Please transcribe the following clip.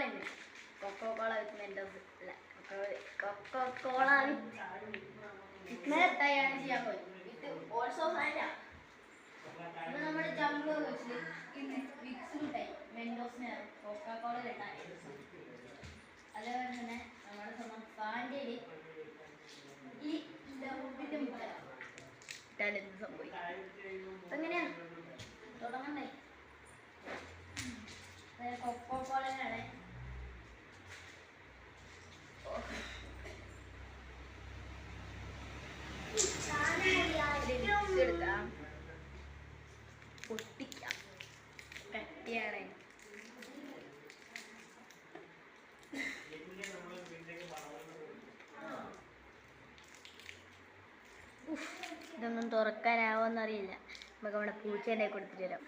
കോള Coca Cola വിത്ത് Mentos അല്ല Coca Cola തയ്യാറാണ് ചെയ്യാൻ പോയി വിത്ത് ഓൾസോ അല്ല നമ്മുടെ ജംബോ വെച്ചിട്ട് ഇന്ന് മിക്സ് മിഠായി മെൻഡോസിന് കൊക്കോകോള ഇട്ടാൽ അതേപോലെ തന്നെ നമ്മുടെ സ്വന്തം പാൻഡേലി ഈ ഉപ്പിന്റെ മുട്ട ഇട്ടാൽ എന്ത് സംഭവിക്കും അപ്പം എങ്ങനെയാണ് തുടങ്ങണ്ടേ കൊക്കോകോളയാണ് എടുക്കാം പൊട്ടിക്കാം കട്ടിയാണ് ഇതൊന്നും തുറക്കാനാവോന്നറിയില്ല നമുക്ക് നമ്മുടെ പൂച്ചേനെ കൊടുത്തിട്ട് വരാം